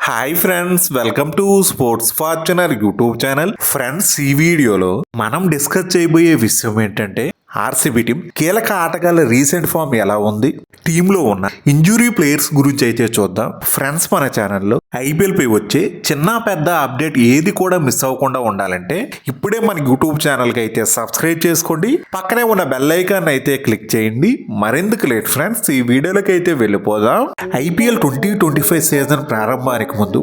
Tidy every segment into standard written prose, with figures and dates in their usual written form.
Hi friends, welcome to sports Fortuner YouTube channel. Friends, ఈ వీడియోలో మనం డిస్కస్ చేయబోయే విషయం ఏంటంటే ఆర్సీబీ టీం కీలక ఆటగాళ్ళ రీసెంట్ ఫామ్ ఎలా ఉంది, టీంలో ఉన్న ఇంజురీ ప్లేయర్స్ గురించి అయితే చూద్దాం. ఫ్రెండ్స్, మన ఛానల్లో ఐపీఎల్ పై వచ్చే చిన్న పెద్ద అప్డేట్ ఏది కూడా మిస్ అవ్వకుండా ఉండాలంటే ఇప్పుడే మన యూట్యూబ్ ఛానల్కి అయితే సబ్స్క్రైబ్ చేసుకోండి, పక్కనే ఉన్న బెల్ ఐకాన్ అయితే క్లిక్ చేయండి. మరెందుకు లేట్ ఫ్రెండ్స్, ఈ వీడియోలోకి అయితే వెళ్ళిపోదాం. ఐపీఎల్ 2025 సీజన్ ప్రారంభానికి ముందు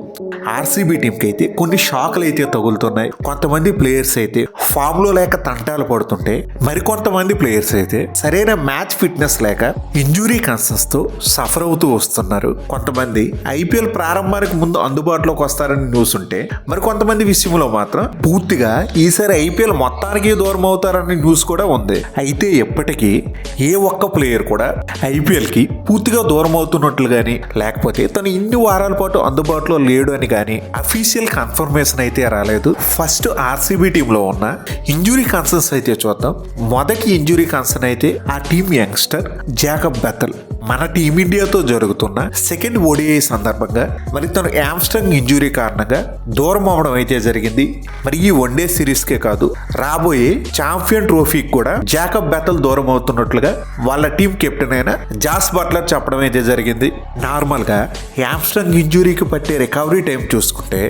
ఆర్సీబీ టీంకి అయితే కొన్ని షాక్లు అయితే తగులుతున్నాయి. కొంతమంది ప్లేయర్స్ అయితే ఫామ్ లో లేక తంటాలు పడుతుంటే, మరికొంతమంది ప్లేయర్స్ అయితే సరైన మ్యాచ్ ఫిట్నెస్ లేక ఇంజురీ కన్సర్న్స్ తో సఫర్ అవుతూ వస్తున్నారు. కొంతమంది ఐపీఎల్ ప్రారంభానికి ముందు అందుబాటులోకి వస్తారని న్యూస్ ఉంటే, మరి కొంతమంది విషయంలో మాత్రం పూర్తిగా ఈసారి ఐపీఎల్ మొత్తానికి దూరం అవుతారని న్యూస్ కూడా ఉంది. అయితే ఎప్పటికీ ఏ ఒక్క ప్లేయర్ కూడా ఐపీఎల్ కి పూర్తిగా దూరం అవుతున్నట్లు గానీ, లేకపోతే తను ఇన్ని వారాల పాటు అందుబాటులో లేడు అని కానీ అఫీషియల్ కన్ఫర్మేషన్ అయితే రాలేదు. ఫస్ట్ ఆర్సీబీ టీంలో ఉన్న ఇంజురీ కన్సర్న్స్ అయితే చూద్దాం. మొదటి ఇంజురీ కన్సర్న్ అయితే ఆ టీం యంగ్స్టర్ జాకబ్ బెథెల్. మన టీమిండియాతో జరుగుతున్న సెకండ్ ఓడిఐ సందర్భంగా మరి తను హామ్స్ట్రింగ్ ఇంజురీ కారణంగా దూరం అవ్వడం అయితే జరిగింది. మరి ఈ వన్డే సిరీస్ కే కాదు, రాబోయే ఛాంపియన్ ట్రోఫీకి కూడా జాకబ్ బెథెల్ దూరం అవుతున్నట్లుగా వాళ్ళ టీం కెప్టెన్ అయిన జాస్ బట్లర్ చెప్పడం అయితే జరిగింది. నార్మల్ గా హామ్స్ట్రింగ్ ఇంజురీకి పట్టే రికవరీ టైం చూసుకుంటే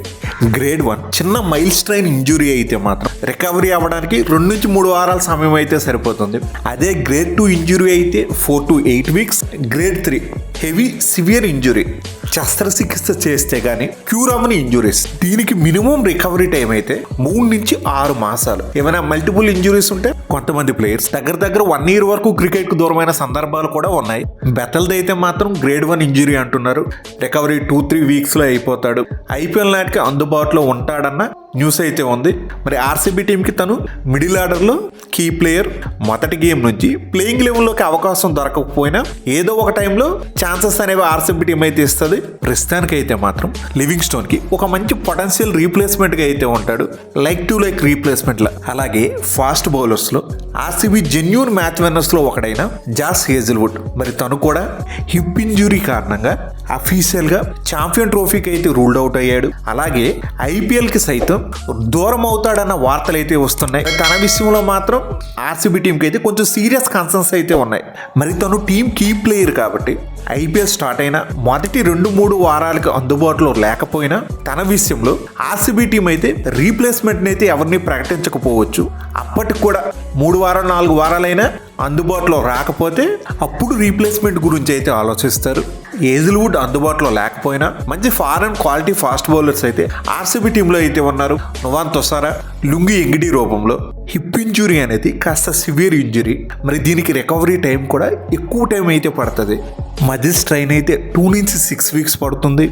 గ్రేడ్ 1 చిన్న మైల్ స్ట్రైన్ ఇంజురీ అయితే మాత్రం రికవరీ అవ్వడానికి 2 నుంచి 3 వారాల సమయం అయితే సరిపోతుంది. అదే గ్రేడ్ 2 ఇంజురీ అయితే 4 to 8 weeks. Grade 3 heavy severe injury, శస్త్రచికిత్స చేస్తే గానీ క్యూర్ అవ్వని ఇంజురీస్, దీనికి మినిమం రికవరీ టైం అయితే 3 నుంచి 6 మాసాలు. ఏమైనా మల్టిపుల్ ఇంజురీస్ ఉంటే కొంతమంది ప్లేయర్స్ దగ్గర 1 year వరకు క్రికెట్ కు దూరమైన సందర్భాలు కూడా ఉన్నాయి. బెథెల్ది అయితే మాత్రం గ్రేడ్ 1 ఇంజురీ అంటున్నారు. రికవరీ 2-3 వీక్స్ లో అయిపోతాడు. ఐపీఎల్ నాటికి అందుబాటులో ఉంటాడన్న న్యూస్ అయితే ఉంది. మరి ఆర్సీబీ టీంకి తను మిడిల్ ఆర్డర్లో కీ ప్లేయర్. మొదటి గేమ్ నుంచి ప్లేయింగ్ లెవెల్లోకి అవకాశం దొరకకపోయినా ఏదో ఒక టైంలో ఛాన్సెస్ అనేవి ఆర్సీబీ టీం అయితే ఇస్తుంది. ప్రస్తుతానికి అయితే మాత్రం లివింగ్ స్టోన్ కి ఒక మంచి పొటెన్షియల్ రీప్లేస్మెంట్ గా అయితే ఉంటాడు, లైక్ టు లైక్ రీప్లేస్మెంట్ లా. అలాగే ఫాస్ట్ బౌలర్స్ లో ఆర్సీబీ జెన్యూన్ మ్యాచ్ విన్నర్స్ లో ఒకడైన జాస్ హేజిల్వుడ్, మరి తను కూడా హిప్ ఇంజురీ కారణంగా అఫీషియల్ గా ఛాంపియన్ ట్రోఫీకి అయితే రూల్డ్ అవుట్ అయ్యాడు. అలాగే ఐపీఎల్ కి సైతం దూరం అవుతాడన్న వార్తలు అయితే వస్తున్నాయి. తన విషయంలో మాత్రం ఆర్సీబీ టీంకి అయితే కొంచెం సీరియస్ కన్సర్న్స్ అయితే ఉన్నాయి. మరి తను టీం కీ ప్లేయర్ కాబట్టి ఐపీఎల్ స్టార్ట్ అయిన మొదటి 2-3 వారాలకు అందుబాటులో లేకపోయినా తన విషయంలో ఆర్సీబీ టీం అయితే రీప్లేస్మెంట్ అయితే ఎవరిని ప్రకటించకపోవచ్చు. అప్పటికి కూడా 3 వారాలు 4 వారాలైనా అందుబాటులో రాకపోతే అప్పుడు రీప్లేస్మెంట్ గురించి అయితే ఆలోచిస్తారు. హేజిల్వుడ్ అందుబాటులో లేకపోయినా మంచి ఫారెన్ క్వాలిటీ ఫాస్ట్ బౌలర్స్ అయితే ఆర్సీబీ టీంలో అయితే ఉన్నారు. నువాన్ తొసారా, లుంగి ఎంగిడి రూపంలో. హిప్ ఇంజురీ అనేది కాస్త సివియర్ ఇంజురీ, మరి దీనికి రికవరీ టైం కూడా ఎక్కువ టైం అయితే పడుతుంది. మజిల్ స్ట్రైన్ అయితే 2 నుంచి 6 వీక్స్ పడుతుంది.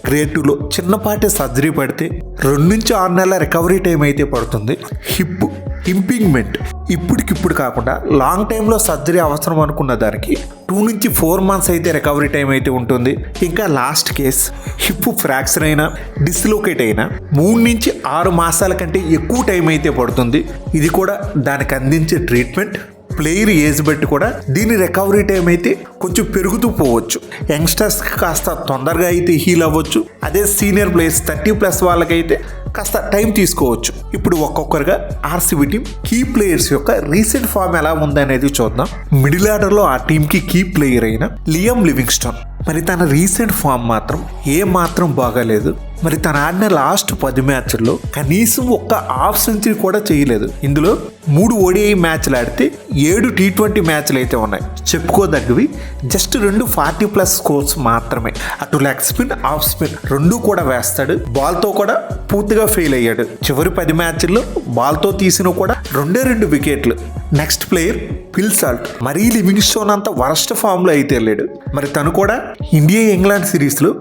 గ్రేడ్ 2లో చిన్నపాటి సర్జరీ పడితే 2 నుంచి 6 నెలల రికవరీ టైం అయితే పడుతుంది. హిప్ ఇంపింగ్మెంట్ ఇప్పటికిప్పుడు కాకుండా లాంగ్ టైంలో సర్జరీ అవసరం అనుకున్న దానికి 2 నుంచి 4 మంత్స్ అయితే రికవరీ టైం అయితే ఉంటుంది. ఇంకా లాస్ట్ కేస్ హిప్ ఫ్రాక్చర్ అయినా డిస్లోకేట్ అయినా 3 నుంచి 6 మాసాల కంటే ఎక్కువ టైం అయితే పడుతుంది. ఇది కూడా దానికి అందించే ట్రీట్మెంట్, ప్లేయర్ ఏజ్ బట్టి కూడా దీని రికవరీ టైం అయితే కొంచెం పెరుగుతూ పోవచ్చు. యంగ్స్టర్స్కి కాస్త తొందరగా అయితే హీల్ అవ్వచ్చు. అదే సీనియర్ ప్లేయర్స్ 30+ వాళ్ళకైతే కాస్త టైం తీసుకోవచ్చు. ఇప్పుడు ఒక్కొక్కరుగా ఆర్సీబీ టీం కీ ప్లేయర్స్ యొక్క రీసెంట్ ఫామ్ ఎలా ఉందనేది చూద్దాం. మిడిల్ ఆర్డర్లో ఆ టీంకి కీ ప్లేయర్ అయిన లియామ్ లివింగ్స్టోన్, మరి తన రీసెంట్ ఫామ్ మాత్రం ఏ మాత్రం బాగాలేదు. మరి తను ఆడిన లాస్ట్ 10 మ్యాచ్ల్లో కనీసం ఒక్క హాఫ్ సెంచరీ కూడా చేయలేదు. ఇందులో 3 ఓడిఐ మ్యాచ్లు ఆడితే 7 T20 మ్యాచ్లు అయితే ఉన్నాయి. చెప్పుకోదగ్గవి జస్ట్ 2 40+ స్కోర్స్ మాత్రమే. అటు లెగ్ స్పిన్, ఆఫ్ స్పిన్ 2 కూడా వేస్తాడు. బాల్తో కూడా పూర్తిగా ఫెయిల్ అయ్యాడు. చివరి 10 మ్యాచ్ల్లో బాల్తో తీసిన కూడా 2 వికెట్లు. Next player Phil Salt. మరీ లివింగ్స్టోన్ అంత వరస్ట్ ఫామ్ లో అయితే వెళ్ళాడు. మరి తను కూడా ఇండియా ఇంగ్లాండ్ సిరీస్ లో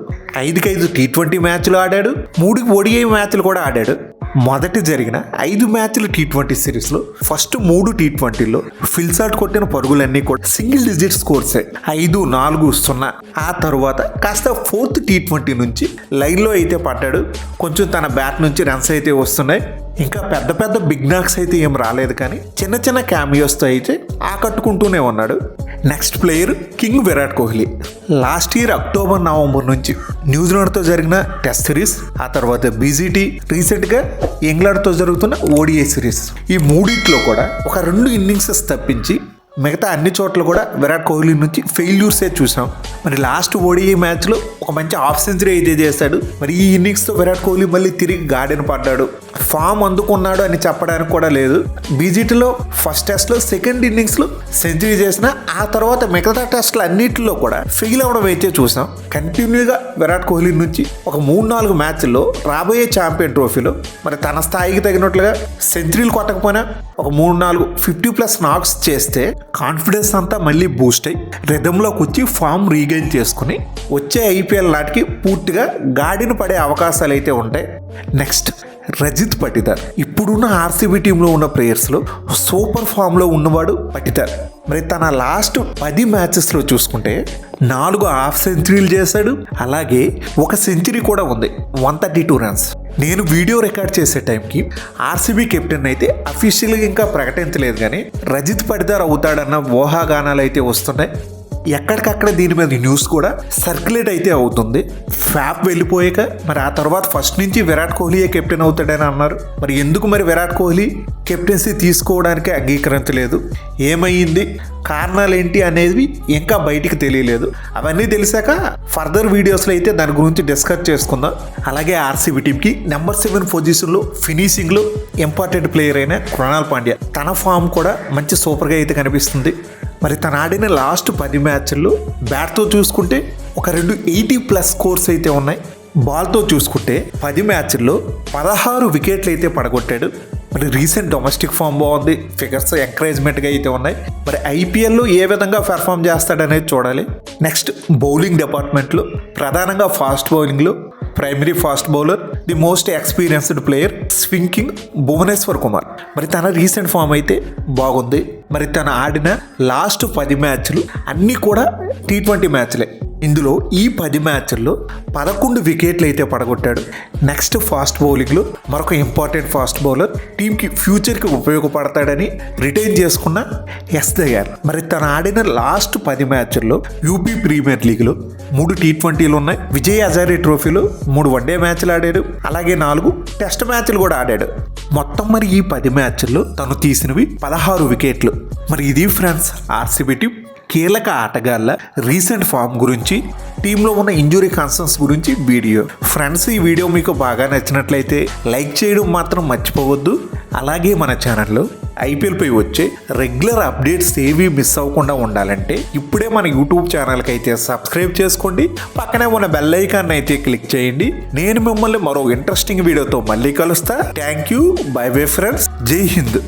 5 T20 మ్యాచ్లు ఆడాడు, 3 ఓడిఐ మ్యాచ్లు కూడా ఆడాడు. మొదటి జరిగిన 5 మ్యాచ్ల T20 సిరీస్ లో ఫస్ట్ 3 T20లో ఫిల్ సాల్ట్ కొట్టిన పరుగులన్నీ కూడా సింగిల్ డిజిట్ స్కోర్సే, 5-4-0. ఆ తర్వాత కాస్త 4th T20 నుంచి లైన్ లో అయితే పడ్డాడు. కొంచెం తన బ్యాట్ నుంచి రన్స్ అయితే వస్తున్నాయి. ఇంకా పెద్ద బిగ్ నాక్స్ అయితే ఏం రాలేదు, కానీ చిన్న క్యామియోస్తో అయితే ఆకట్టుకుంటూనే ఉన్నాడు. Next player king Virat Kohli. Last year October November నుంచి న్యూజిలాండ్తో జరిగిన టెస్ట్ సిరీస్, ఆ తర్వాత బీజీటీ, రీసెంట్గా ఇంగ్లాండ్తో జరుగుతున్న ఓడిఐ సిరీస్, ఈ మూడింటిలో కూడా ఒక 2 ఇన్నింగ్సెస్ తప్పించి మిగతా అన్ని చోట్ల కూడా విరాట్ కోహ్లీ నుంచి ఫెయిల్యూర్సే చూసాం. మరి లాస్ట్ ఓడిఐ మ్యాచ్లో ఒక మంచి హాఫ్ సెంచరీ అయితే చేశాడు. మరి ఈ ఇన్నింగ్స్తో విరాట్ కోహ్లీ మళ్ళీ తిరిగి గాడిన పడ్డాడు. ఫామ్ అందుకున్నాడు అని చెప్పడానికి కూడా లేదు. బీజీటీలో ఫస్ట్ టెస్ట్లో సెకండ్ ఇన్నింగ్స్లో సెంచరీ చేసిన, ఆ తర్వాత మిగతా టెస్ట్లు అన్నింటిలో కూడా ఫెయిల్ అవ్వడం అయితే చూసాం. కంటిన్యూగా విరాట్ కోహ్లీ నుంచి ఒక 3-4 మ్యాచ్ల్లో రాబోయే ఛాంపియన్ ట్రోఫీలో మరి తన స్థాయికి తగినట్లుగా సెంచరీలు కొట్టకపోయినా ఒక 3-4 50+ నాక్స్ చేస్తే కాన్ఫిడెన్స్ అంతా మళ్ళీ బూస్ట్ అయ్యి రిథంలోకి వచ్చి ఫామ్ రీగైన్ చేసుకుని వచ్చే ఐపీఎల్ నాటికి పూర్తిగా గాడిన పడే అవకాశాలు అయితే ఉంటాయి. నెక్స్ట్ రజిత్ పటిదార్. ఇప్పుడున్న ఆర్సీబీ టీంలో ఉన్న ప్లేయర్స్లో సూపర్ ఫామ్లో ఉన్నవాడు పటిదార్. మరి తన లాస్ట్ 10 మ్యాచెస్లో చూసుకుంటే 4 హాఫ్ సెంచరీలు చేశాడు. అలాగే ఒక సెంచరీ కూడా ఉంది, 132 రన్స్. నేను వీడియో రికార్డ్ చేసే టైంకి ఆర్సీబీ కెప్టెన్ అయితే అఫీషియల్గా ఇంకా ప్రకటించలేదు, కానీ రజిత్ పటిదార్ అవుతాడన్న ఊహాగానాలు అయితే వస్తున్నాయి. ఎక్కడికక్కడ దీని మీద న్యూస్ కూడా సర్క్యులేట్ అయితే అవుతుంది. ఫ్యాప్ వెళ్ళిపోయాక మరి ఆ తర్వాత ఫస్ట్ నుంచి విరాట్ కోహ్లీయే కెప్టెన్ అవుతాడని అన్నారు. మరి ఎందుకు మరి విరాట్ కోహ్లీ కెప్టెన్సీ తీసుకోవడానికి అంగీకరించలేదు, ఏమైంది, కారణాలు ఏంటి అనేది ఇంకా బయటికి తెలియలేదు. అవన్నీ తెలిసాక ఫర్దర్ వీడియోస్లో అయితే దాని గురించి డిస్కస్ చేసుకుందాం. అలాగే ఆర్సీబీ టీంకి నెంబర్ 7 పొజిషన్లో ఫినిషింగ్లో ఇంపార్టెంట్ ప్లేయర్ అయిన కృణాల్ పాండ్యా, తన ఫామ్ కూడా మంచి సూపర్గా అయితే కనిపిస్తుంది. మరి తను ఆడిన లాస్ట్ 10 మ్యాచ్ల్లో బ్యాట్తో చూసుకుంటే ఒక 2 80+ స్కోర్స్ అయితే ఉన్నాయి. బాల్తో చూసుకుంటే 10 మ్యాచ్ల్లో 16 వికెట్లు అయితే పడగొట్టాడు. మరి రీసెంట్ డొమెస్టిక్ ఫామ్ బాగుంది, ఫిగర్స్ ఎంకరేజ్మెంట్గా అయితే ఉన్నాయి. మరి ఐపీఎల్లో ఏ విధంగా పెర్ఫామ్ చేస్తాడనేది చూడాలి. నెక్స్ట్ బౌలింగ్ డిపార్ట్మెంట్లో ప్రధానంగా ఫాస్ట్ బౌలింగ్లో primary fast bowler, the most experienced player swing king Bhuvneshwar Kumar. మరి తన రీసెంట్ ఫామ్ అయితే బాగుంది. మరి తన ఆడిన లాస్ట్ 10 మ్యాచ్లు అన్నీ కూడా T20 మ్యాచ్లే. ఇందులో ఈ 10 మ్యాచ్ల్లో 11 వికెట్లు అయితే పడగొట్టాడు. నెక్స్ట్ ఫాస్ట్ బౌలింగ్లో మరొక ఇంపార్టెంట్ ఫాస్ట్ బౌలర్, టీంకి ఫ్యూచర్కి ఉపయోగపడతాడని రిటైన్ చేసుకున్న ఎస్ దయార్. మరి తను ఆడిన లాస్ట్ 10 మ్యాచ్ల్లో యూపీ ప్రీమియర్ లీగ్లో 3 T20లు ఉన్నాయి. విజయ్ హజారే ట్రోఫీలో 3 వన్డే మ్యాచ్లు ఆడాడు. అలాగే 4 టెస్ట్ మ్యాచ్లు కూడా ఆడాడు. మొత్తం మరి ఈ 10 మ్యాచ్ల్లో తను తీసినవి 16 వికెట్లు. మరి ఇది ఫ్రెండ్స్ ఆర్సీబీ టీం కీలక ఆటగాళ్ళ రీసెంట్ ఫామ్ గురించి, టీంలో ఉన్న ఇంజురీ కన్సర్న్స్ గురించి వీడియో. ఫ్రెండ్స్, ఈ వీడియో మీకు బాగా నచ్చినట్లయితే లైక్ చేయడం మాత్రం మర్చిపోవద్దు. అలాగే మన ఛానల్లో ఐపీఎల్పై వచ్చే రెగ్యులర్ అప్డేట్స్ ఏవి మిస్ అవ్వకుండా ఉండాలంటే ఇప్పుడే మన యూట్యూబ్ ఛానల్కి అయితే సబ్స్క్రైబ్ చేసుకోండి. పక్కనే ఉన్న బెల్ ఐకాన్ అయితే క్లిక్ చేయండి. నేను మిమ్మల్ని మరో ఇంట్రెస్టింగ్ వీడియోతో మళ్ళీ కలుస్తా. Thank you, by bye friends, జై హింద్.